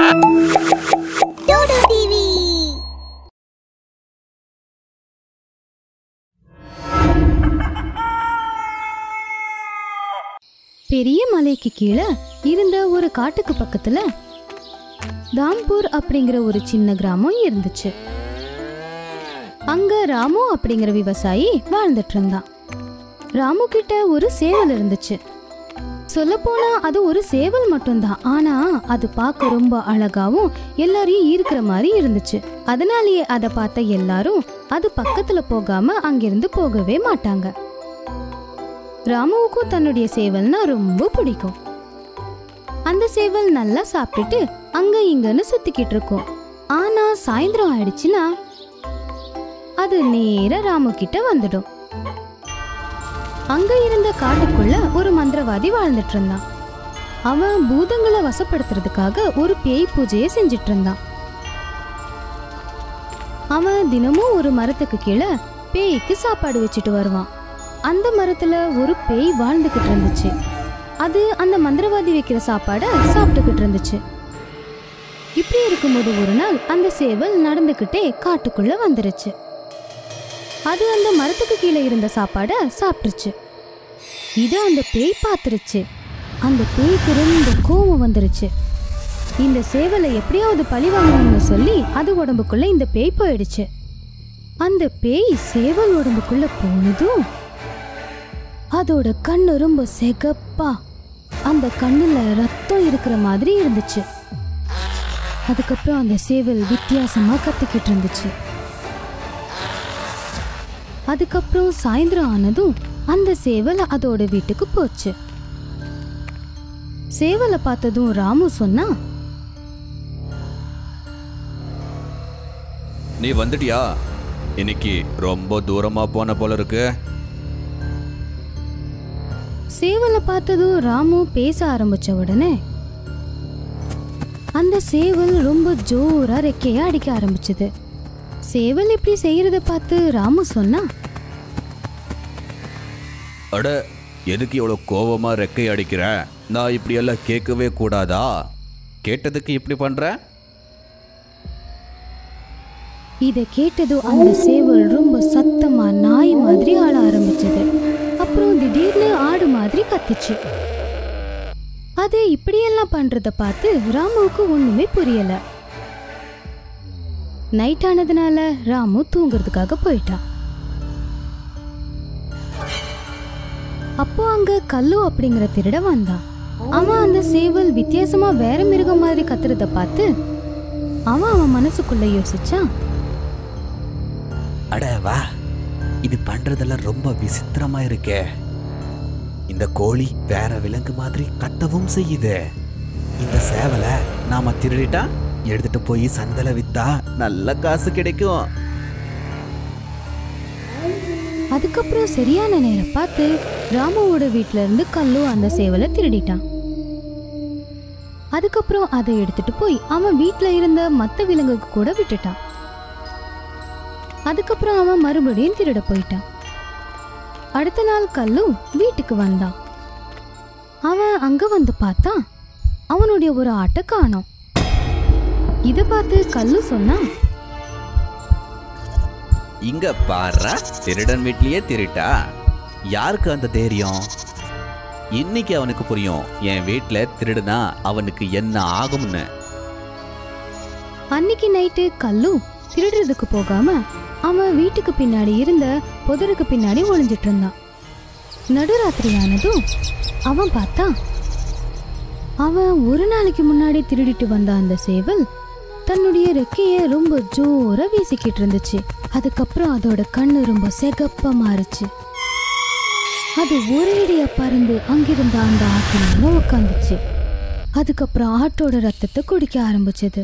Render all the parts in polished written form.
Dude TV. பெரிய மலைக்கு கீழே இருந்த ஒரு காட்டுக்கு பக்கத்துல தாம்பூர் அப்படிங்கிற ஒரு சின்ன கிராமம் இருந்துச்சு. அங்க ராமு அப்படிங்கிற விவசாயி வாழ்ந்துட்டு இருந்தான். ராமு கிட்ட ஒரு சேவல் இருந்துச்சு. சொல்ல போனா அது ஒரு சேவல் மட்டும்தான். ஆனா அது பார்க்க ரொம்ப அழகாவும் எல்லாரையும் ஈர்க்கிற மாதிரி இருந்துச்சு. அதனாலேயே அதை பார்த்த எல்லாரும் அது பக்கத்துல போகாம அங்கிருந்து போகவே மாட்டாங்க. ராமுவுக்கும் தன்னுடைய சேவல்னா ரொம்ப பிடிக்கும். அந்த சேவல் நல்லா சாப்பிட்டுட்டு அங்க இங்கன்னு சுத்திக்கிட்டு இருக்கும். ஆனா சாயந்தரம் ஆயிடுச்சுன்னா அது நேரா ராமு கிட்ட வந்துடும். அங்க இருந்த காட்டுக்குள்ள ஒரு மந்திரவாதி வாழ்ந்துட்டு இருந்தான். அவன் பூதங்களை வசப்படுத்துறதுக்காக ஒரு பேய் பூஜையை செஞ்சிட்டு இருந்தான். அவன் தினமும் ஒரு மரத்துக்கு கீழே பேய்க்கு சாப்பாடு வச்சுட்டு வருவான். அந்த மரத்துல ஒரு பேய் வாழ்ந்துகிட்டு இருந்துச்சு. அது அந்த மந்திரவாதி வைக்கிற சாப்பாட சாப்பிட்டுக்கிட்டு இருந்துச்சு. இப்படி இருக்கும்போது ஒரு நாள் அந்த சேவல் நடந்துகிட்டே காட்டுக்குள்ள வந்துருச்சு. அது அந்த மரத்துக்கு கீழே இருந்த சாப்பாட சாப்பிட்டுருச்சு. இத அந்த பேய் பார்த்துருச்சு. அந்த பேய்க்கு ரொம்ப கோபம் வந்துருச்சு. இந்த சேவலை எப்படியாவது பழி வாங்கணும்னு சொல்லி அது உடம்புக்குள்ள இந்த பேய் போயிடுச்சு. அந்த பேய் சேவல் உடம்புக்குள்ள போனதும் அதோட கண்ணு ரொம்ப செகப்பா, அந்த கண்ணுல ரத்தம் இருக்கிற மாதிரி இருந்துச்சு. அதுக்கப்புறம் அந்த சேவல் வித்தியாசமா கத்திக்கிட்டு இருந்துச்சு. அதுக்கப்புறம் சாயந்தரம் ஆனதும் அந்த சேவல் அதோட வீட்டுக்கு போச்சு. சேவலை பார்த்ததும் ராமு சொன்னா, நீ வந்துட்டியா? இன்னைக்கு ரொம்ப தூரமா போன போல இருக்கு. சேவலை பார்த்ததும் ராமு பேச ஆரம்பிச்ச உடனே அந்த சேவல் ரொம்ப ஜோரா ரெக்கையா அடிக்க ஆரம்பிச்சது. சேவல் இப்படி செய்யறத பார்த்து ராமு சொன்னா, அட, எதுக்கு இவ்வளோ கோவமா ரெக்கை அடிக்கிற? நான் இப்படி எல்லாம் கேட்கவே கூடாதா? கேட்டதுக்கு இப்படி பண்ற? இத கேட்டதும் அந்த சேவல் ரொம்ப சத்தமா நாய் மாதிரி ஆள ஆரம்பிச்சது. அப்புறம் திடீர்னு ஆடு மாதிரி கத்துச்சு. அது இப்படியெல்லாம் பண்றத பார்த்து ராமுவுக்கு ஒண்ணுமே புரியல. நைட் ஆனதுனால ராமு தூங்குறதுக்காக போயிட்டான். அப்போ அங்க கல்லு அப்படிங்கிற திருட வந்தான். அவன் அந்த சேவல் வித்தியாசமா வேற மிருகம் மாதிரி கத்துறத பார்த்து அவன் மனசுக்குள்ள யோசிச்சான், அட வா, இது பண்றதெல்லாம் ரொம்ப விசித்திரமா இருக்கே. இந்த கோழி வேற விலங்கு மாதிரி கத்தவும் செய்யுது. இந்த சேவலை நாம திருடிட்டா எடுத்துட்டு போய் சந்தையில வித்தா நல்ல காசு கிடைக்கும். அதுக்கப்புறம் சரியான நேரம் பார்த்து ராமுவோட வீட்டுல இருந்து கல்லு அந்த சேவலை திருடிட்டான். அதுக்கப்புறம் அதை எடுத்துட்டு போய் அவன் வீட்டுல இருந்த மத்த விலங்குக்கு கூட விட்டுட்டான். அதுக்கப்புறம் அவன் மறுபடியும் திருட போயிட்டான். அடுத்த நாள் கல்லு வீட்டுக்கு வந்தான். அவன் அங்க வந்து பார்த்தான், அவனுடைய ஒரு ஆட்டை காணோம். இத பார்த்து கல்லு சொன்னான், இங்க பாரு, திருடன் வீட்லயே திருட்டா? யாருக்கு அந்த தைரியம்? இன்னைக்கு அவனுக்கு புரியும் என் வீட்டுல திருடுனா அவனுக்கு என்ன ஆகும்னு. அன்னைக்கு நைட்டு கல்லு திருடுறதுக்கு போகாம அவன் வீட்டுக்கு பின்னாடி இருந்த புதருக்கு பின்னாடி ஒளிஞ்சிட்டு இருந்தான். நடுராத்திரி ஆனதும் அவன் பார்த்தான், அவன் ஒரு நாளைக்கு முன்னாடி திருடிட்டு வந்த அந்த சேவல் தன்னுடைய ரெக்கைய ரொம்ப ஜோரா வீசிக்கிட்டு இருந்துச்சு. அதுக்கப்புறம் அதோட கண்ணு ரொம்ப செகப்பா மாறுச்சு. அது ஒரேடியா பறந்து அங்கிருந்த அந்த ஆட்டு மேல உட்காந்துச்சு. அதுக்கப்புறம் ஆட்டோட ரத்தத்தை குடிக்க ஆரம்பிச்சது.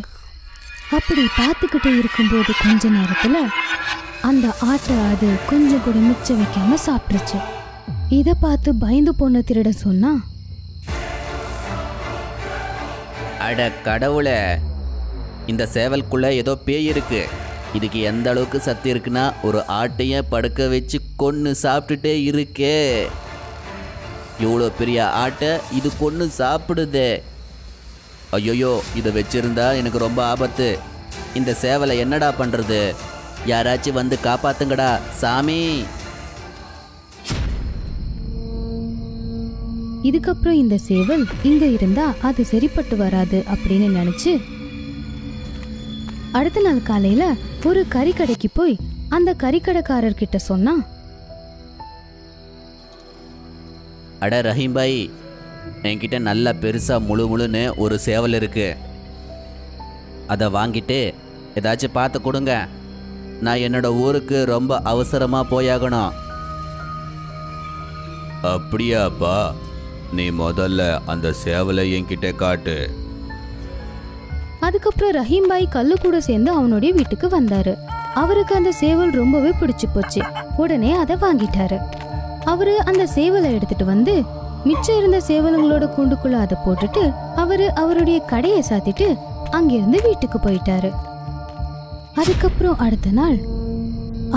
அப்படி பார்த்துக்கிட்டே இருக்கும்போது கொஞ்ச நேரத்துல அந்த ஆட்டை அது கொஞ்சம் கூட மிச்சம் வைக்காம சாப்பிட்டுருச்சு. இதை பார்த்து பயந்து போன திருட சொன்னா, அட கடவுளே, இந்த சேவலுக்குள்ள ஏதோ பேய் இருக்கு. இதுக்கு எந்த அளவுக்கு சத்து இருக்குன்னா ஒரு ஆட்டைய படுக்க வச்சு கொன்று சாப்பிட்டுட்டே இருக்கே. இவ்வளோ பெரிய ஆட்டை இது கொன்று சாப்பிடுதே. ஐயோயோ, இதை வச்சிருந்தா எனக்கு ரொம்ப ஆபத்து. இந்த சேவலை என்னடா பண்றது? யாராச்சும் வந்து காப்பாத்துங்கடா சாமி. இதுக்கப்புறம் இந்த சேவல் இங்க இருந்தா அது சரிப்பட்டு வராது அப்படின்னு நினைச்சு அடுத்த நாள் காலையில ஒரு கறிக்கடைக்கு போய் அந்த கறிக்கடைக்காரர்கிட்ட சொன்னா, அட ரஹீம் பாய், என்கிட்ட நல்லா பெருசா முழுன்னு ஒரு சேவல் இருக்கு. அதை வாங்கிட்டு ஏதாச்சும் பார்த்து கொடுங்க. நான் என்னோட ஊருக்கு ரொம்ப அவசரமா போயாகணும். அப்படியாப்பா, நீ முதல்ல அந்த சேவலை என்கிட்ட காட்டு. அதுக்கப்புறம் ரஹீம் பாய் கல்லு கூட சேர்ந்து அவனுடைய வீட்டுக்கு வந்தாரு. அவருக்கு அந்த சேவல் ரொம்பவே பிடிச்சு போச்சு. உடனே அதை வாங்கிட்டாரு. அவரு அந்த சேவலை எடுத்துட்டு வந்து மிச்சம் இருந்த சேவலுங்களோட கூண்டுக்குள்ள அதை போட்டுட்டு அவருடைய கடையை சாத்திட்டு அங்கிருந்து வீட்டுக்கு போயிட்டாரு. அதுக்கப்புறம் அடுத்த நாள்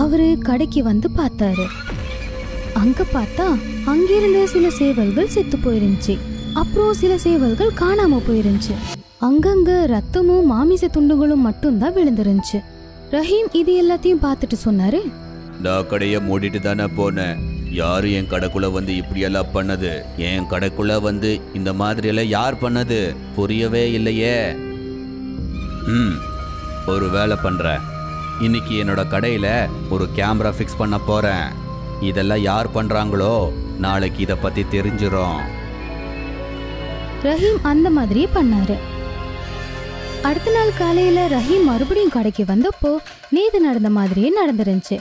அவரு கடைக்கு வந்து பார்த்தாரு. அங்க பார்த்தா அங்கிருந்த சில சேவல்கள் செத்து போயிருந்துச்சு. அப்புறம் சில சேவல்கள் காணாம போயிருந்துச்சு. அங்கங்க ரத்தமும் மாமிச துண்டுகளும் மட்டும்தான் விழுந்துருந்துச்சு. ரஹீம் இது எல்லாத்தையும் பார்த்துட்டு சொன்னாரு, நான் கடையை மூடிட்டு தானே போனேன். யாரு என் கடைக்குள்ள வந்து இப்படியெல்லாம் பண்ணது? என் கடைக்குள்ள வந்து இந்த மாதிரி எல்லாம் யார் பண்ணது? புரியவே இல்லையே. ஒரு வேலை பண்றேன். இன்னைக்கு என்னோட கடையில ஒரு கேமரா ஃபிக்ஸ் பண்ண போறேன். இதெல்லாம் யார் பண்றாங்களோ நாளைக்கு இதை பத்தி தெரிஞ்சிரும். ரஹீம் அந்த மாதிரியே பண்ணாரு. அடுத்த நாள் காலையில ரஹீம் மறுபடியும் கடைக்கு வந்தப்போ நேத்து நடந்த மாதிரியே நடந்துருந்துச்சு.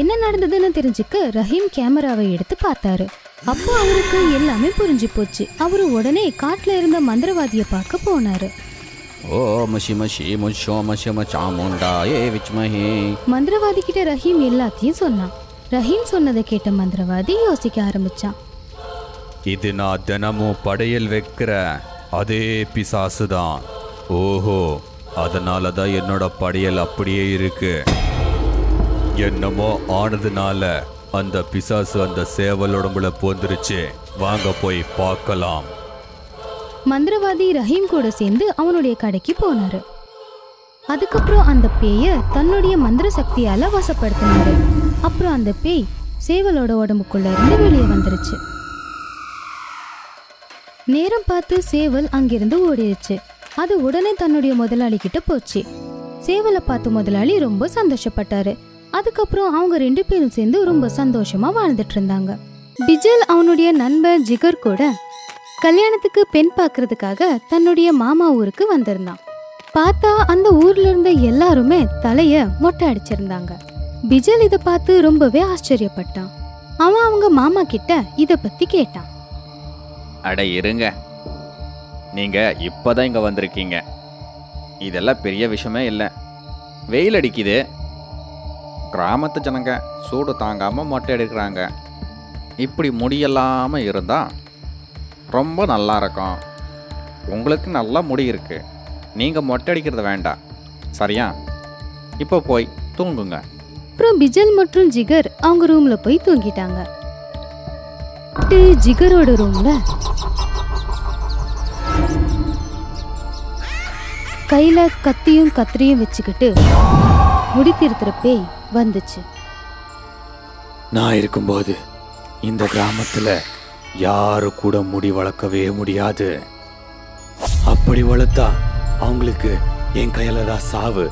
என்ன நடந்ததுன்னு தெரிஞ்சுக்க ரஹீம் கேமராவை எடுத்து பார்த்தாரு. அப்போ அவருக்கு எல்லாமே புரிஞ்சு போச்சு. அவரு உடனே காட்டுல இருந்த மந்திரவாதியை பார்க்க போனாரு. மந்திரவாதி கிட்ட ரஹீம் எல்லாத்தையும் சொன்னான். ரஹீம் சொன்னதை கேட்ட மந்திரவாதி யோசிக்க ஆரம்பிச்சான். இது நான் தினமும் படையல் வைக்கிற அதே பிசாசுதான். ஓஹோ, அதனாலதான் என்னோட படையல் அப்படியே இருக்கு. என்னமோ ஆனதுனால அந்த பிசாசு அந்த சேவல் உடம்புல போந்துருச்சு. வாங்க போய் பார்க்கலாம். மந்திரவாதி ரஹீம் கூட சேர்ந்து அவனுடைய கடைக்கு போனாரு. அதுக்கப்புறம் அந்த பேய தன்னுடைய மந்திர சக்தியால வசப்படுத்தினாரு. அப்புறம் அந்த பேய் சேவலோட உடம்புக்குள்ள இருந்து வெளியே வந்துருச்சு. நேரம் பார்த்து சேவல் அங்கிருந்து ஓடிடுச்சு. அது உடனே தன்னுடைய முதலாளி கிட்ட போச்சு. சேவலை பார்த்து முதலாளி ரொம்ப சந்தோஷப்பட்டாரு. அதுக்கப்புறம் அவங்க 2 பேரும் சேர்ந்து ரொம்ப சந்தோஷமா வாழ்ந்துட்டு இருந்தாங்க. பிஜல் அவனுடைய நண்பர் ஜிகர் கூட கல்யாணத்துக்கு பெண் பார்க்கறதுக்காக தன்னுடைய மாமா ஊருக்கு வந்திருந்தான். பார்த்தா அந்த ஊர்ல இருந்த எல்லாருமே தலைய மொட்டை அடிச்சிருந்தாங்க. பிஜல் இதை பார்த்து ரொம்பவே ஆச்சரியப்பட்டான். அவன் அவங்க மாமா கிட்ட இத பத்தி கேட்டான். அட இருங்க, நீங்க இப்பதான் இங்க வந்திருக்கீங்க. இதெல்லாம் பெரிய விஷயமே இல்லை. வெயில் அடிக்குது, கிராமத்து ஜனங்க சூடு தாங்காம மொட்டை எடுக்கிறாங்க. இப்படி முடியலாம இருந்தா ரொம்ப நல்லா இருக்கும். உங்களுக்கு நல்லா முடி இருக்கு, நீங்க மொட்டை அடிக்கிறது வேண்டாம், சரியா? இப்போ போய் தூங்குங்க. அப்புறம் பிஜல் மற்றும் ஜிகர் அவங்க ரூம்ல போய் தூங்கிட்டாங்க. ஜிகரோட ரூம்ல கையில கத்தியும் கத்திரியும் வச்சுக்கிட்டு முடி திருத்துற பேய் வந்துச்சு. நான் இருக்கும்போது இந்த கிராமத்துல யாரு கூட முடி வளர்க்கவே முடியாது. அப்படி வளர்த்தா அவங்களுக்கு என் கையில தான் சாவு.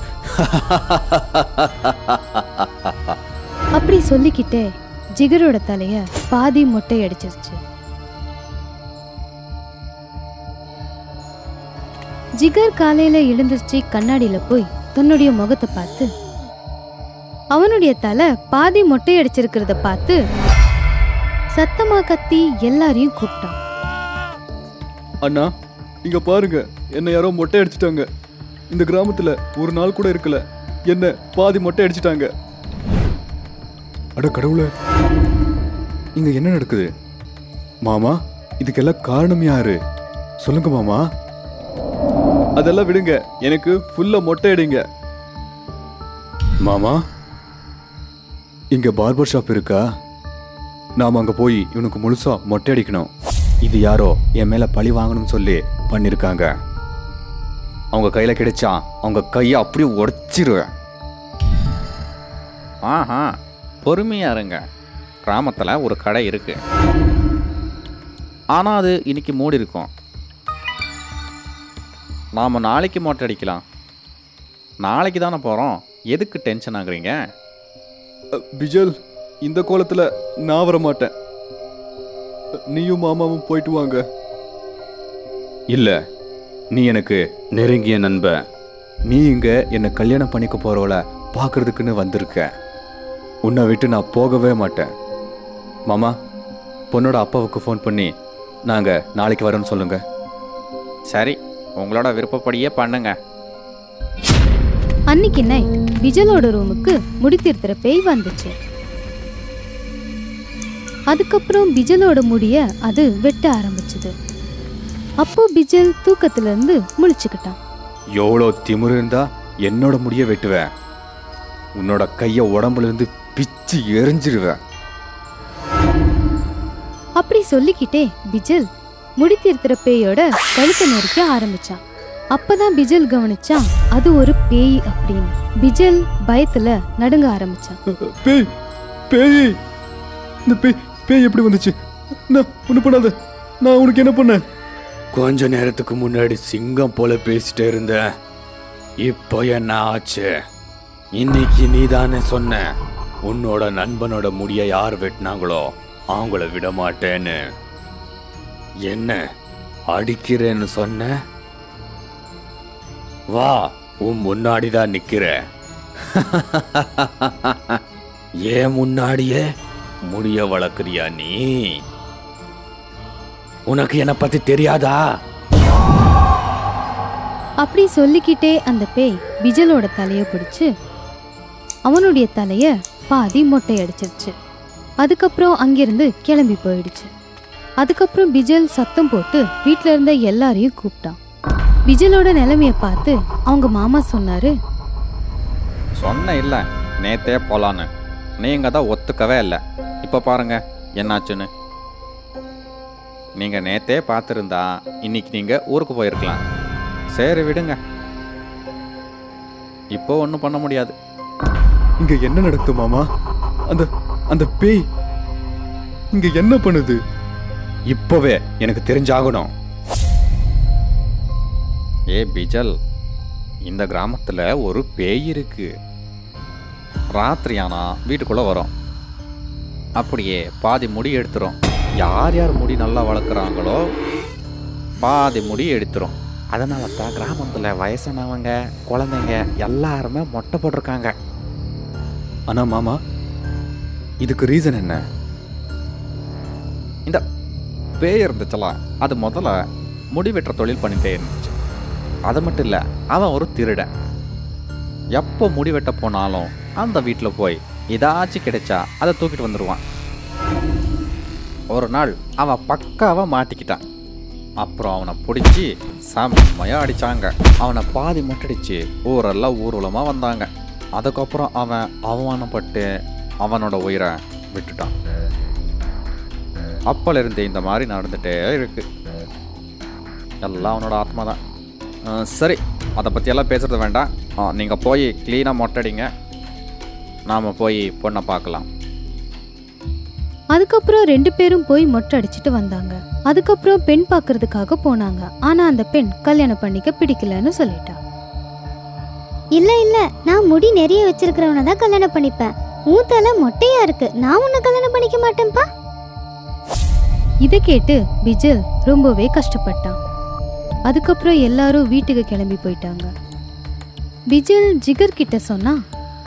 அப்படி சொல்லிக்கிட்டே ஜிகரோட தலைய பாதி மொட்டை அடிச்சிருச்சு. ஜிகர் காலையில எழுந்திருச்சு கண்ணாடியில போய் தன்னுடைய முகத்தை பார்த்து அவனுடைய தலை பாதி மொட்டை அடிச்சிருக்கிறத பார்த்து சத்தமா கத்தி எல்லாரையும் கூப்பிட்டான். அண்ணா, இங்க பாருங்க, என்ன யாரோ மொட்டை அடிச்சிட்டாங்க. இந்த கிராமத்துல ஒரு நாள் கூட இருக்கல, என்ன பாதி மொட்டை அடிச்சிட்டாங்க. அட கடவுளே, இங்க என்ன நடக்குது? மாமா, இதுக்கெல்லாம் காரணம் யாரு? சொல்லுங்க மாமா. அதெல்லாம் விடுங்க, எனக்கு ஃபுல்லா மொட்டை அடிங்க. மாமா, இங்க பார்பர் ஷாப் இருக்கா? நாம அங்க போய் இவனுக்கு முழுசா மொட்டை அடிக்கணும். இது யாரோ என் மேல பழி வாங்கணும்னு சொல்லி பண்ணிருக்காங்க. அவங்க கையில் கிடைச்சா அவங்க கையை அப்படியே உடைச்சிருவேன். ஆஹா, பொறுமையாக இருங்க. கிராமத்தில் ஒரு கடை இருக்கு, ஆனால் அது இன்னைக்கு மூடி இருக்கும். நாம் நாளைக்கு மொட்டை அடிக்கலாம். நாளைக்கு தானே போகிறோம், எதுக்கு டென்ஷன் ஆகுறீங்க? பிஜல், இந்த கோலத்தில் நான் வர மாட்டேன். நீயும் மாமாவும் போயிட்டு வாங்க. இல்லை, நீ எனக்கு நெருங்கிய நண்பன். நீ இங்கே என்னை கல்யாணம் பண்ணிக்க போகிறவள பார்க்கறதுக்குன்னு வந்திருக்க. உன்னை விட்டு நான் போகவே மாட்டேன். மாமா, பொண்ணோட அப்பாவுக்கு ஃபோன் பண்ணி நாங்கள் நாளைக்கு வரோன்னு சொல்லுங்கள். சரி, உங்களோட விருப்பப்படியே பண்ணுங்க. அன்னைக்கு நைட் பிஜலோட ரூமுக்கு முடித்திருக்கிற பேய் வந்துச்சு. அதுக்கப்புறம் பிஜலோட முடிய அது வெட்ட ஆரம்பிச்சது. அப்போ பிஜல் தூக்கத்துல இருந்து முழிச்சுக்கிட்டான். எவ்வளோ திமிரு இருந்தா என்னோட முடிய வெட்டுவேன். உன்னோட கையை உடம்புல இருந்து பிச்சு எரிஞ்சிருவேன். அப்படி சொல்லிக்கிட்டே பிஜல் முடித்திருக்கிற பேயோட கழுத்தை நெரிக்க ஆரம்பிச்சான். அப்பதான் பிஜல் கவனிச்சான் அது ஒரு பேய் அப்படின்னு. பிஜல் பயத்துல நடுங்க ஆரம்பிச்சான். பேய், பேய், இந்த பேய் எப்படி வந்துச்சு? நான் ஒண்ணு பண்ணாத, நான் உனக்கு என்ன பண்ணேன்? கொஞ்ச நேரத்துக்கு முன்னாடி சிங்கம் போல பேசிட்டே இருந்த, இப்போ என்ன ஆச்சு? இன்னைக்கு நீ தானே சொன்ன உன்னோட நண்பனோட முடிய யார் வெட்டினாங்களோ அவங்கள விட மாட்டேன்னு. என்ன அடிக்கிறேன்னு சொன்ன? வா, உன் முன்னாடிதான் நிக்கிற. ஏன் முன்னாடியே முடிய வளர்க்குறியா நீ? உனக்கு என்னை பத்தி தெரியாதா? அப்படி சொல்லிக்கிட்டே அந்த பேய் பிஜலோட தலைய பிடிச்சு அவனுடைய தலைய பாதி மொட்டை அடிச்சிருச்சு. அதுக்கப்புறம் அங்கிருந்து கிளம்பி போயிடுச்சு. அதுக்கப்புறம் பிஜல் சத்தம் போட்டு வீட்டுல இருந்த எல்லாரையும் கூப்பிட்டான். பிஜலோட நிலைமைய பார்த்து அவங்க மாமா சொன்னாரு, சொன்ன இல்ல நேத்தே போலான்னு, நீங்க தான் ஒத்துக்கவே இல்லை. இப்ப பாருங்க என்னாச்சுன்னு. நீங்க நேத்தே பார்த்துருந்தா இன்னைக்கு நீங்க ஊருக்கு போயிருக்கலாம். சரி விடுங்க, இப்போ ஒன்றும் பண்ண முடியாது. இங்க என்ன நடக்குது மாமா? அந்த அந்த பேய் இங்க என்ன பண்ணுது? இப்போவே எனக்கு தெரிஞ்சாகணும். ஏ பிஜல், இந்த கிராமத்தில் ஒரு பேய் இருக்கு. ராத்திரியானா வீட்டுக்குள்ளே வரும், அப்படியே பாதி முடி எடுத்துரும். யார் யார் முடி நல்லா வளர்க்குறாங்களோ பாதி முடி எடுத்துரும். அதனால தான் கிராமத்தில் வயசானவங்க குழந்தைங்க எல்லாருமே மொட்டை போட்டிருக்காங்க. ஆனா மாமா, இதுக்கு ரீசன் என்ன? இந்த பேய் இருந்துச்சல, அது முதல்ல முடி வெட்டுற தொழில் பண்ணிட்டே இருந்துச்சு. அது மட்டும் இல்லை, அவன் ஒரு திருடன். எப்போ முடி வெட்ட போனாலும் அந்த வீட்டில் போய் ஏதாச்சும் கிடைச்சா அதை தூக்கிட்டு வந்துடுவான். ஒரு நாள் அவன் பக்காவாக மாட்டிக்கிட்டான். அப்புறம் அவனை பிடிச்சி செம்மையாக அடித்தாங்க. அவனை பாதி மொட்டடிச்சு ஊரெல்லாம் ஊர்வலமாக வந்தாங்க. அதுக்கப்புறம் அவன் அவமானப்பட்டு அவனோட உயிரை விட்டுட்டான். அப்போலேருந்து இந்த மாதிரி நடந்துகிட்டே இருக்கு. எல்லாம் அவனோட ஆத்மா தான். சரி, அதை பற்றியெல்லாம் பேசுறது வேண்டாம். நீங்கள் போய் க்ளீனாக மொட்டடிங்க, நாம் போய் பொண்ணை பார்க்கலாம். அதுக்கப்புறம் 2 பேரும் போய் மொட்டை அடிச்சிட்டு வந்தாங்க. அதுக்கப்புறம் பெண் பார்க்கறதுக்காக போனாங்க. ஆனா அந்த பெண் கல்யாணம் பண்ணிக்க பிடிக்கலன்னு சொல்லிட்டா. இல்ல இல்ல, நான் முடி நிறைய வச்சிருக்கிறவனை தான் கல்யாணம் பண்ணிப்பேன். உன் தலை மொட்டையா இருக்கு, நான் உன்னை கல்யாணம் பண்ணிக்க மாட்டேன்ப்பா. இதை கேட்டு பிஜல் ரொம்பவே கஷ்டப்பட்டான். அதுக்கப்புறம் எல்லாரும் வீட்டுக்கு கிளம்பி போயிட்டாங்க. பிஜல் ஜிகர் கிட்ட சொன்னா,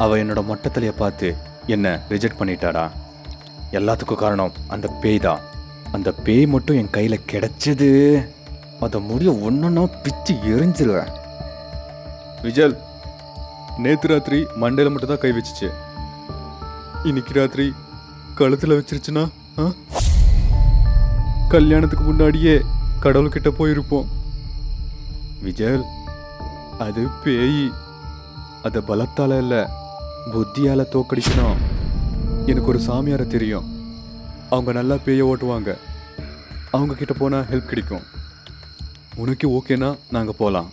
அவ என்னோட மொட்டத்தலையை பார்த்து என்ன ரிஜெக்ட் பண்ணிட்டாடா. எல்லாத்துக்கும் காரணம் அந்த பேய் தான். அந்த பேய் மட்டும் என் கையில கிடைச்சது, அதை முடிய ஒன்னொன்னா பிச்சு எரிஞ்சிருவேன். விஜல், நேத்து ராத்திரி மண்டையில மட்டும் தான் கை வச்சுச்சு. இன்னைக்கு ராத்திரி கழுத்துல வச்சிருச்சுன்னா கல்யாணத்துக்கு முன்னாடியே கடவுள்கிட்ட போயிருப்போம். விஜல், அது பேய். அதை பலத்தால இல்ல, புத்தியால தோக்கடிக்கணும். எனக்கு ஒரு சாமியாரை தெரியும், அவங்க நல்லா பேயை ஓட்டுவாங்க. அவங்க கிட்ட போனால் ஹெல்ப் கிடைக்கும். உனக்கு ஓகேனா நாங்கள் போகலாம்.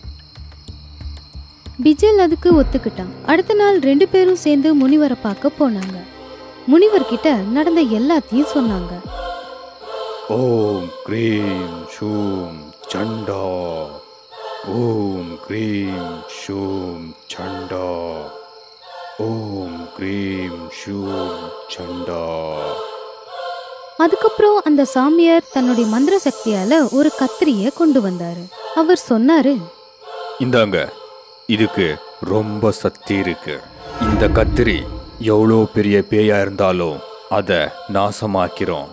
பிஜல் அதுக்கு ஒத்துக்கிட்டான். அடுத்த நாள் 2 பேரும் சேர்ந்து முனிவரை பார்க்க போனாங்க. முனிவர்கிட்ட நடந்த எல்லாத்தையும் சொன்னாங்க. ஓம் க்ரீம் ஷூம் சண்டா, ஓம் க்ரீம் ஷூம் சண்டா, ஓம் க்ரீம் ஷூம் சண்டா. அதுக்கப்புறம் அந்த சாமியார் தன்னுடைய மந்திர சக்தியால ஒரு கத்திரிய கொண்டு வந்தாரு. அவர் சொன்னாரு, இந்தாங்க, இதுக்கு ரொம்ப சக்தி இருக்கு. இந்த கத்திரி எவ்வளோ பெரிய பேயா இருந்தாலும் அதை நாசமாக்கிறோம்.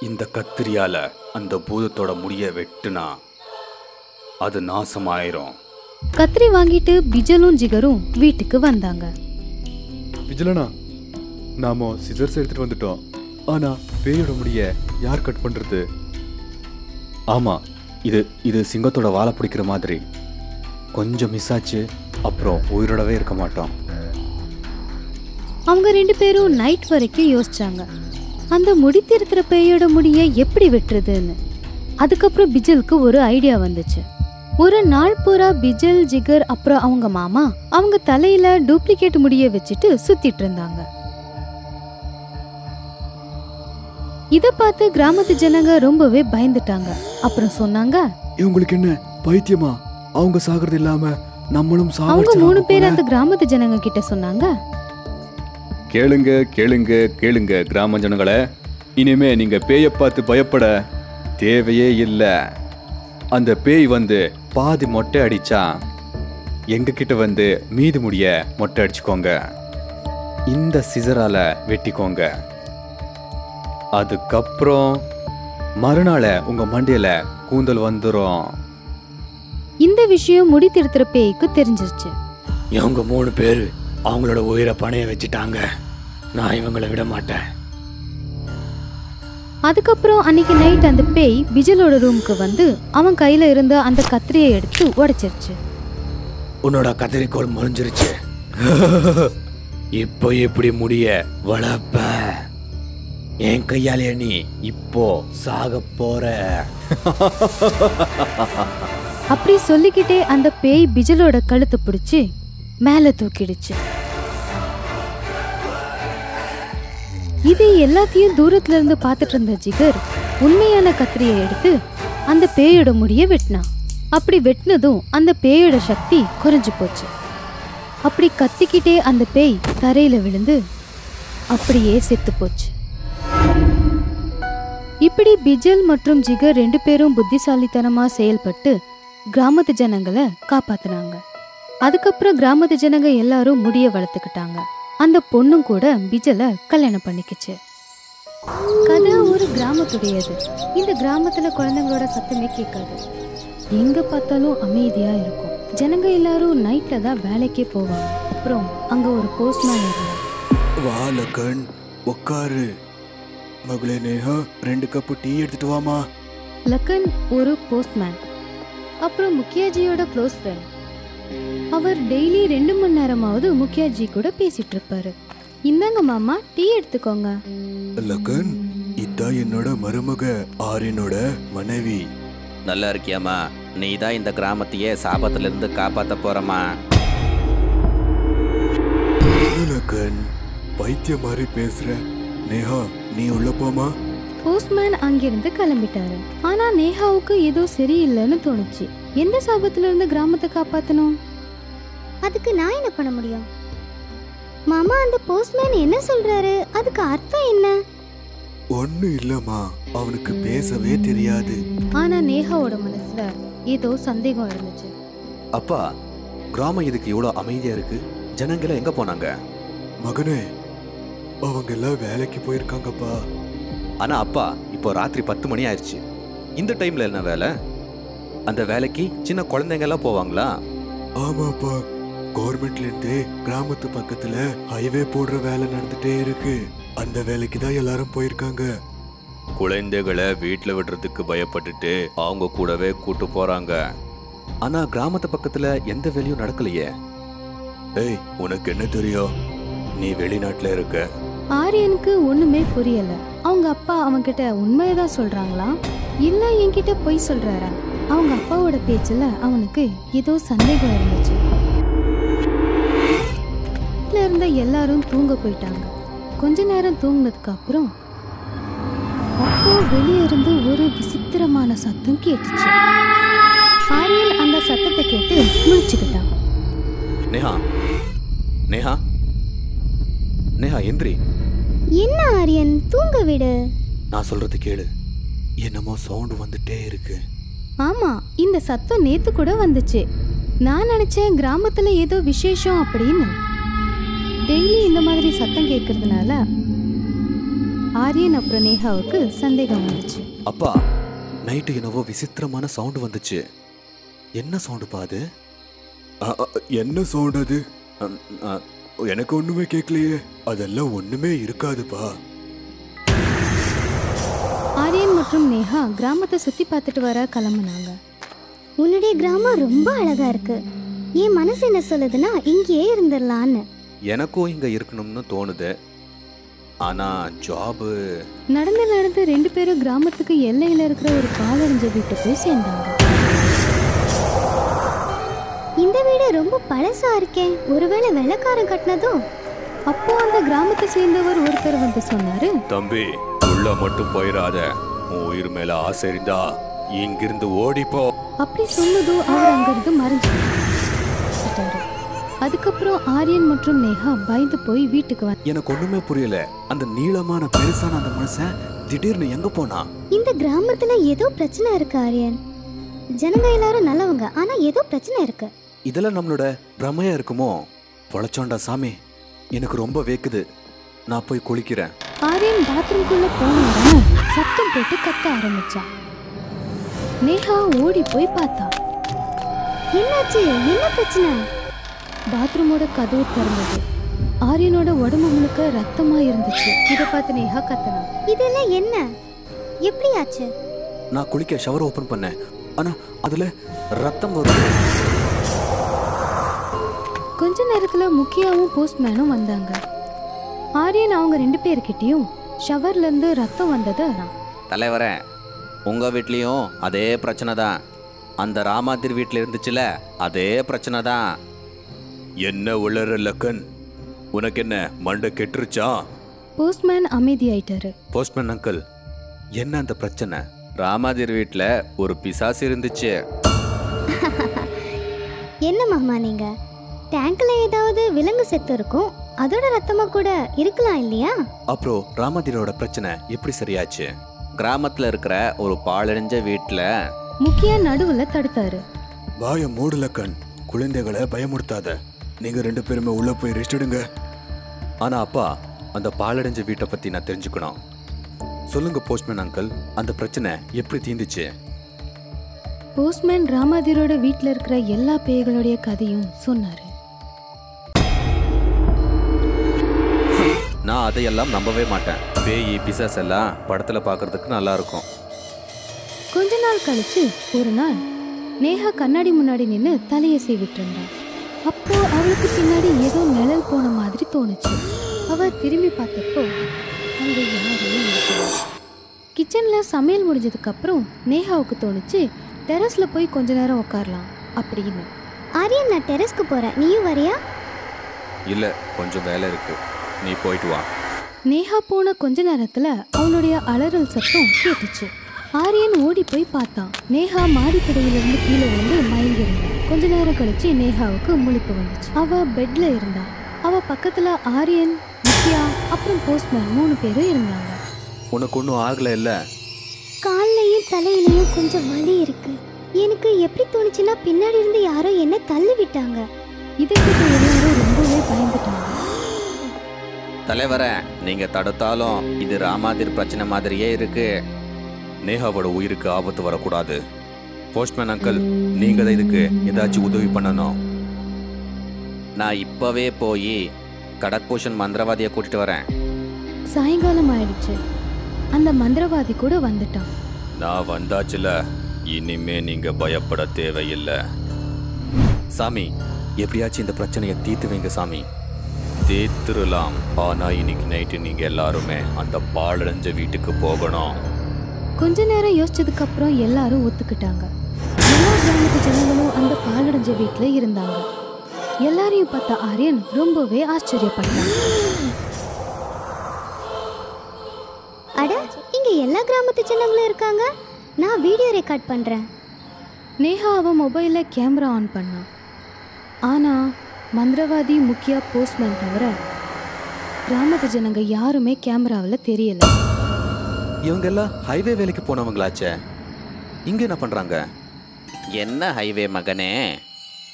இந்த கத்திரியால அந்த பூதத்தோட முடிய வெட்டுனா அது நாசமாயிரும். கத்திரி வாங்கிட்டு பிஜலும் ஜிகரும் வீட்டுக்கு வந்தாங்க. விஜலனா, நாம சிசர்ஸ் எடுத்துட்டு வந்துட்டோம். ஆனா பேயோட முடிய யார் கட் பண்றது? ஆமா, இது சிங்கத்தோட வாழை பிடிக்கிற மாதிரி. கொஞ்சம் மிஸ் ஆச்சு, அப்புறம் உயிரோடவே இருக்க மாட்டோம். அவங்க 2 பேரும் நைட் வரைக்கும் யோசிச்சாங்க, அந்த முடித்திருக்கிற பேயோட முடிய எப்படி வெட்டுறதுன்னு. அதுக்கப்புறம் பிஜலுக்கு ஒரு ஐடியா வந்துச்சு. ஒரு நாள் பூரா பிஜல், ஜிகர் அப்புறம் அவங்க மாமா அவங்க தலையில டூப்ளிகேட் முடிய வச்சுட்டு சுத்திட்டு இருந்தாங்க. இத பார்த்து கிராமத்து ஜனங்க ரொம்பவே பயந்துட்டாங்க. அப்புறம் சொன்னாங்க, இவங்களுக்கு என்ன பைத்தியமா? அவங்க சாகிறது இல்லாம நம்மளும் அவங்க 3 பேர் அந்த கிராமத்து ஜனங்க கிட்ட சொன்னாங்க, கேளுங்க கேளுங்க கேளுங்க கிராம ஜனங்களே, இனிமே நீங்க பேயை பார்த்து பயப்பட தேவையே இல்லை. அந்த பேய் வந்து பாதி மொட்டை அடிச்சா எங்க கிட்ட வந்து மீதி முடிய மொட்டை அடிச்சுக்கோங்க. இந்த சிசரால வெட்டிக்கோங்க. அதுக்கப்புறம் மறுநாள உங்க மண்டையில கூந்தல் வந்துடும். இந்த விஷயம் முடி திருத்துற பேய்க்கு தெரிஞ்சிருச்சு. இவங்க 3 பேர் அவங்களோட உயிரை பணைய வச்சுட்டாங்க. நான் இவங்களை விட மாட்டேன். அதுக்கப்புறம் அன்னைக்கு நைட் அந்த பேய் பிஜலோட ரூமுக்கு வந்து அவன் கையில இருந்த அந்த கத்திரியை எடுத்து உடைச்சிருச்சு. உன்னோட கத்திரிக்கோள் முறிஞ்சிருச்சு. இப்போ எப்படி முடிய வளர்ப்ப? என் கையாலே நீ இப்போ சாக போற. அப்படி சொல்லிக்கிட்டே அந்த பேய் பிஜலோட கழுத்தை பிடிச்சு மேல தூக்கிடுச்சு. இது எல்லாத்தையும் தூரத்துல இருந்து பார்த்துட்டு இருந்த ஜிகர் உண்மையான கத்திரியை எடுத்து அந்த பேயோட முடிய வெட்டினான். அப்படி வெட்டினதும் அந்த பேயோட சக்தி குறைஞ்சு போச்சு. அப்படி கத்திக்கிட்டே அந்த பேய் தரையில விழுந்து அப்படியே செத்து போச்சு. இப்படி பிஜல் மற்றும் ஜிகர் 2 பேரும் புத்திசாலித்தனமா செயல்பட்டு கிராமத்து ஜனங்களை காப்பாத்தினாங்க. அதுக்கப்புறம் கிராமத்து ஜனங்க எல்லாரும் முடிய வளர்த்துக்கிட்டாங்க. அந்த பொண்ணும் கூட பிஜலை கல்யாணம் பண்ணிக்கிச்சு. கதை ஒரு கிராமத்துடையது. இந்த கிராமத்துல குழந்தைங்களோட சத்தமே கேட்காது. எங்க பார்த்தாலும் அமைதியா இருக்கும். ஜனங்க எல்லாரும் நைட்ல தான் வேலைக்கே போவாங்க. அப்புறம் அங்க ஒரு போஸ்ட்மேன் இருந்தார். வா லக்கன், உட்காரு. மகளே நேஹா, 2 கப்பு டீ எடுத்துட்டு வாமா. லக்கன் ஒரு போஸ்ட்மேன், அப்புறம் முக்கியாஜியோட க்ளோஸ் ஃப்ரெண்ட். அவர் டெய்லி 2 மணி நேரமாவது முக்கியாஜி கூட பேசிட்டு இருப்பாரு. இந்தாங்க மாமா, டீ எடுத்துக்கோங்க. லக்கன், இதான் என்னோட மருமக ஆரியனோட மனைவி. நல்லா இருக்கியாமா? நீ தான் இந்த கிராமத்தையே சாபத்துல இருந்து காப்பாத்த போறமா? லக்கன், பைத்திய மாதிரி பேசுற. நேஹா, நீ உள்ள போமா. போஸ்ட்மேன் அங்கிருந்து கிளம்பிட்டாரு. ஆனா நேஹாவுக்கு ஏதோ சரியில்லைன்னு தோணுச்சு. எந்த சாபத்துல இருந்து கிராமத்தை காப்பாத்தணும்? அதுக்கு நான் என்ன பண்ண முடியும்? மாமா, அந்த போஸ்ட்மேன் என்ன சொல்றாரு? அதுக்கு அர்த்தம் என்ன? ஒண்ணு இல்லம்மா, அவனுக்கு பேசவே தெரியாது. ஆனா நேஹாவோட மனசுல ஏதோ சந்தேகம் இருந்துச்சு. அப்பா, கிராமம் இதுக்கு இவ்வளோ அமைதியா இருக்கு. ஜனங்களை எங்க போனாங்க? மகனே, அவங்க எல்லாம் வேலைக்கு போயிருக்காங்கப்பா. ஆனா அப்பா, இப்போ ராத்திரி 10 மணி ஆயிடுச்சு. இந்த டைம்ல என்ன வேலை? அந்த வேலைக்கு சின்ன குழந்தைங்க எல்லாம் போவாங்களா? ஆமாப்பா, கவர்மெண்ட்ல இருந்தே கிராமத்து பக்கத்துல ஹைவே போடுற வேலை நடந்துட்டே இருக்கு. அந்த வேலைக்கு தான் எல்லாரும் போயிருக்காங்க. குழந்தைகளை வீட்டில் விடுறதுக்கு பயப்பட்டுட்டு அவங்க கூடவே கூட்டு போறாங்க. ஆனா கிராமத்து பக்கத்துல எந்த வேலையும் நடக்கலையே. ஏய், உனக்கு என்ன தெரியும்? நீ வெளிநாட்டுல இருக்க. ஆரியனுக்கு ஒண்ணுமே புரியல. அவங்க அப்பா அவன்கிட்ட உண்மையதான் சொல்றாங்களா இல்ல என்கிட்ட பொய் சொல்றாரா? அவங்க அப்பாவோட பேச்சுல அவனுக்கு ஏதோ சந்தேகம் இருந்துச்சு. வீட்ல இருந்த எல்லாரும் தூங்க போயிட்டாங்க. கொஞ்ச நேரம் தூங்கினதுக்கு அப்புறம் அப்போ வெளியே இருந்து ஒரு விசித்திரமான சத்தம் கேட்டுச்சு. ஆரியன் அந்த சத்தத்தை கேட்டு முழிச்சுக்கிட்டான். நேஹா நேஹா நேஹா எந்திரி. என்ன ஆரியன், தூங்க விடு. நான் சொல்றது கேளு. என்னமோ சவுண்டு வந்துட்டே இருக்கு. ஆமா, இந்த சத்தம் நேத்து கூட வந்துச்சு. நான் நினைச்சேன் கிராமத்துல ஏதோ விசேஷம் அப்படின்னு. டெய்லி இந்த மாதிரி சத்தம் கேட்கறதுனால ஆரியன் அப்புறம் நேஹாவுக்கு சந்தேகம் வந்துச்சு. அப்பா, நைட்டு என்னவோ விசித்திரமான சவுண்டு வந்துச்சு. என்ன சவுண்டு பாது? என்ன சவுண்ட் அது? எனக்கு ஒண்ணுமே கேட்கலையே. அதெல்லாம் ஒண்ணுமே இருக்காதுப்பா. ஆரியன் மற்றும் நேஹா கிராமத்தை சுத்தி பார்த்துட்டு வர கிளம்புனாங்க. உன்னுடைய கிராமம் ரொம்ப அழகா இருக்கு. என் மனசு என்ன சொல்லுதுன்னா இங்கேயே இருந்துடலான்னு. எனக்கும் இங்க இருக்கணும்னு தோணுது. ஆனா ஜாபு நடந்து 2 பேரும் கிராமத்துக்கு எல்லையில இருக்கிற ஒரு பாலடைஞ்ச வீட்டை போய் சேர்ந்தாங்க. இந்த வீடு ரொம்ப பழசா இருக்கே, ஒருவேளை வெள்ளக்காரன் கட்டினதோ? அப்போ அந்த கிராமத்தை சேர்ந்தவர் ஒருத்தர் வந்து சொன்னாரு, தம்பி, உள்ள மட்டும் போயிடாத. உன் உயிர் மேல ஆசை இருந்தா இங்கிருந்து ஓடிப்போ. அப்படி சொன்னதும் அவர் அங்கிருந்து மறைஞ்சிட்டாரு. அதுக்கப்புறம் ஆரியன் மற்றும் நேஹா பயந்து போய் வீட்டுக்கு வந்து. எனக்கு ஒண்ணுமே புரியல. அந்த நீளமான பெருசான அந்த மனுஷன் திடீர்னு எங்க போனா? இந்த கிராமத்துல ஏதோ பிரச்சனை இருக்கு ஆரியன். ஜனங்க எல்லாரும் நல்லவங்க, ஆனா ஏதோ பிரச்சனை இருக்கு. இதெல்லாம் நம்மளோட பிரமையா இருக்குமோ? பொழைச்சோண்டா சாமி, எனக்கு ரொம்ப வேக்குது. நான் போய் குளிக்கிறேன். ஆரியன் பாத்ரூம்குள்ள போன சத்தம் போட்டு கத்த ஆரம்பிச்சான். நேஹா ஓடி போய் பார்த்தா. என்னாச்சு? என்ன பிரச்சனை? பாத்ரூமோட கதவு திறந்தது. ஆரியனோட உடம்பு முழுக்க ரத்தமா இருந்துச்சு. இதை பார்த்து நேஹா கத்தனா. இதெல்லாம் என்ன? எப்படி ஆச்சு? நான் குளிக்க ஷவர் ஓபன் பண்ணேன். ஆனா அதுல ரத்தம் வருது. கொஞ்ச நேரத்துல முக்கியாவும் போஸ்ட்மேனும் வந்தாங்க. ஆரியன் அவங்க 2 பேர்கிட்டயும் ஷவர்ல இருந்து ரத்தம் வந்தது. தலைவரே, உங்க வீட்லயும் அதே பிரச்சனை தான். அந்த ராமாதிர் வீட்டில் இருந்துச்சுல, அதே பிரச்சனை தான். என்ன உளற லக்கன்? உனக்கு என்ன மண்டை கெட்டுருச்சா? போஸ்ட்மேன் அமைதியாயிட்டாரு. போஸ்ட்மேன் அங்கிள், என்ன அந்த பிரச்சனை? ராமாதிர் வீட்டில் ஒரு பிசாசு இருந்துச்சு. என்ன மாமா நீங்க? டேங்க்ல ஏதாவது விலங்கு செத்து இருக்கும், அதோட ரத்தமா கூட இருக்கலாம் இல்லையா? அப்புறம் ராமாதிரோட பிரச்சனை எப்படி சரியாச்சு? கிராமத்தில் இருக்கிற ஒரு பாழடைஞ்ச வீட்டில் முக்கியா நடுவுல தடுத்தாரு. வாய மூடு லக்கன். குழந்தைகளை பயமுறுத்தாத. நீங்க 2 பேருமே உள்ள போய் ரெஸ்ட் எடுங்க. ஆனா அப்பா, அந்த பாழடைஞ்ச வீட்டை பத்தி நான் தெரிஞ்சுக்கணும். சொல்லுங்க போஸ்ட்மேன் அங்கிள், அந்த பிரச்சனை எப்படி தீந்துச்சு? போஸ்ட்மேன் ராமாதிரோட வீட்டில் இருக்கிற எல்லா பேய்களுடைய கதையும் சொன்னாரு. நான் அதையெல்லாம் நம்பவே மாட்டேன். பேய் பிசாஸ் எல்லாம் படத்துல பார்க்கறதுக்கு நல்லா இருக்கும். கொஞ்ச நாள் கழிச்சு ஒரு நாள் நேஹா கண்ணாடி முன்னாடி நின்று தலையை சீவிட்டு இருந்தா. அப்போ அவளுக்கு பின்னாடி ஏதோ நிழல் போன மாதிரி தோணுச்சு. அவ திரும்பி பார்த்தப்போ அங்க யாருமே இல்லை. கிச்சன்ல சமையல் முடிஞ்சதுக்கு அப்புறம் நேஹாவுக்கு தோணுச்சு டெரஸ்ல போய் கொஞ்ச நேரம் உட்காரலாம் அப்படின்னு. ஆரியன், நான் டெரஸ்க்கு போறேன், நீயும் வரியா? இல்ல, கொஞ்சம் வேலை இருக்கு, நீ போயிட்டு வா. நேஹா போன கொஞ்ச நேரத்துல அவளுடைய அலறல் சத்தம் கேட்டுச்சு. ஆரியன் ஓடி போய் பார்த்தான். நேஹா மாடிப்படியிலிருந்து கீழே விழுந்து மயங்கி இருந்தா. கொஞ்ச நேரம் கழிச்சு நேஹாவுக்கு முழிப்பு வந்துச்சு. அவ பெட்ல இருந்தா. அவ பக்கத்துல ஆரியன், முக்கியா அப்புறம் போஸ்ட்மேன் 3 பேரும் இருந்தாங்க. உனக்கு ஒன்றும் ஆகல இல்ல? கால்லையும் தலையிலையும் கொஞ்சம் வலி இருக்கு. எனக்கு எப்படி தோணுச்சுன்னா பின்னாடி இருந்து யாரோ என்ன தள்ளி விட்டாங்க. இதுக்கு எல்லாரும் ரொம்பவே பயந்துட்டாங்க. தலைவரே, நீங்க தடுத்தாலும் இது ராமாதிர் பிரச்சனை மாதிரியே இருக்கு. நேஹாவோட உயிருக்கு ஆபத்து வரக்கூடாது. போஸ்ட்மேன் அங்கிள், நீங்க தான் இதுக்கு ஏதாச்சும் உதவி பண்ணணும். நான் இப்பவே போய் கடக்பூஷன் மந்திரவாதியை கூட்டிட்டு வரேன். சாயங்காலம் ஆயிடுச்சு. அந்த மந்திரவாதி கூட வந்துட்டான். நான் வந்தாச்சுல, இனிமே நீங்க பயப்பட தேவையில்லை. சாமி, எப்படியாச்சும் இந்த பிரச்சனையை தீர்த்து வைங்க சாமி. தீர்த்துடலாம். ஆனா இன்னைக்கு நைட்டு நீங்க எல்லாருமே அந்த பாழடைஞ்ச வீட்டுக்கு போகணும். கொஞ்ச நேரம் யோசிச்சதுக்கு அப்புறம் எல்லாரும் ஒத்துக்கிட்டாங்க. எல்லா கிராமத்து ஜனங்களும் அந்த பாலடைஞ்ச வீட்டுல இருந்தாங்க. எல்லாரையும் பார்த்த ஆரியன் ரொம்பவே ஆச்சரியப்பட்டான். அட, இங்க எல்லா கிராமத்து ஜனங்களும் இருக்காங்க. நான் வீடியோ ரெக்கார்ட் பண்றேன். நேஹா அவன் மொபைல்ல கேமரா ஆன் பண்ணான். ஆனா மந்திரவாதி முக்கியா போஸ்ட்மேன் தவிர கிராமத்து ஜனங்க யாருமே கேமராவில் தெரியல. இவங்க எல்லாம் ஹைவே வேலைக்கு போனவங்களாச்சே, இங்க என்ன பண்றாங்க? என்ன ஹைவே மகனே?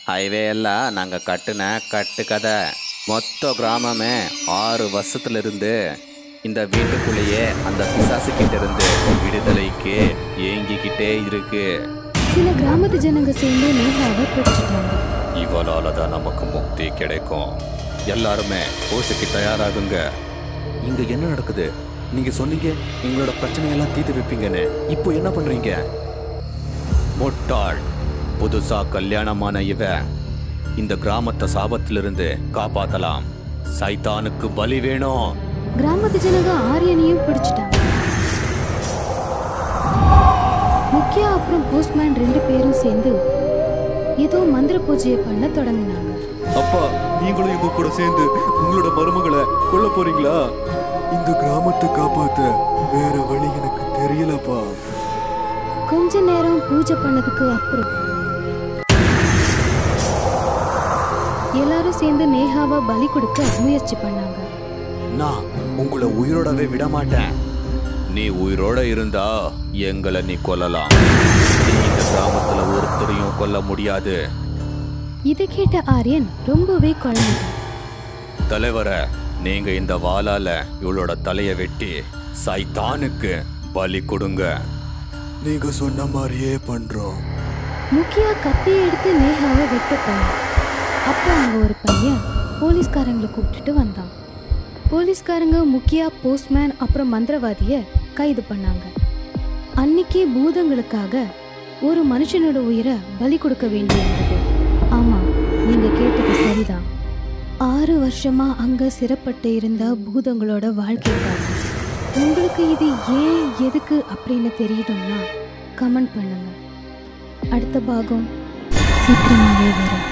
ஹைவே எல்லாம் நாங்கள் கட்டுன கட்டு கதை. மொத்த கிராமமே 6 வருஷத்துலேருந்து இந்த வீட்டுக்குள்ளேயே அந்த பிசாசுக்கிட்ட இருந்து விடுதலைக்கு ஏங்கிக்கிட்டே இருக்கு. சில கிராமத்து ஜனங்க சேர்ந்து நேஹாவை பிடிச்சிட்டாங்க. இவளால தான் நமக்கு முக்தி கிடைக்கும். எல்லாருமே போஸுக்கு தயாராகுங்க. இங்க என்ன நடக்குது? நீங்க சொன்னீங்க எங்களோட பிரச்சனையெல்லாம் தீர்த்து வைப்பீங்கன்னு. இப்போ என்ன பண்றீங்க? முட்டாள், புதுசா கல்யாணமான இவ இந்த கிராமத்தை சாபத்திலிருந்து காப்பாத்தலாம். சைத்தானுக்கு பலி வேணும். கிராமத்து ஜனங்க ஆரியனையும் பிடிச்சிட்டாங்க. முக்கியா அப்புறம் போஸ்ட்மேன் 2 பேரும் சேர்ந்து ஏதோ மந்திர பூஜையை பண்ண தொடங்கினாங்க. அப்பா, நீங்களும் எங்க கூட சேர்ந்து உங்களோட மருமகளை கொல்ல போறீங்களா? இந்த கிராமத்தை காப்பாத்த வேற வழி எனக்கு தெரியலப்பா. கொஞ்ச நேரம் பூஜை பண்ணதுக்கு அப்புறம் எல்லாரும் சேர்ந்து நேஹாவை பலி கொடுக்க முயற்சி பண்ணாங்க. நான் உங்களை உயிரோடவே விட மாட்டேன். நீ உயிரோட இருந்தா எங்களை நீ கொல்லலாம். நீ இந்த கிராமத்துல ஒருத்தரையும் கொல்ல முடியாது. இதை கேட்ட ஆரியன் ரொம்பவே குழம்பிட்டான். தலைவரை, நீங்க இந்த வாளால இவளோட தலையை வெட்டி சைத்தானுக்கு பலி கொடுங்க. நீங்க சொன்ன மாதிரியே பண்றோம். முக்கியா கத்தியை எடுத்து நேஹாவை வெட்ட போனான். அப்போ அங்க ஒரு பையன் போலீஸ்காரங்களை கூப்பிட்டுட்டு வந்தான். போலீஸ்காரங்க முக்கியா, போஸ்ட்மேன் அப்புறம் மந்திரவாதிய கைது பண்ணாங்க. அன்னைக்கே பூதங்களுக்காக ஒரு மனுஷனோட உயிரை பலி கொடுக்க வேண்டியிருந்தது. ஆமா, நீங்க கேட்டது சரிதான். 6 வருஷமா அங்க சிறைப்பட்டு இருந்த பூதங்களோட வாழ்க்கைக்காக. உங்களுக்கு இது ஏன், எதுக்கு அப்படின்னு தெரியணும்னா கமெண்ட் பண்ணுங்க. அடுத்த பாகம் சீக்கிரமாவே வரும்.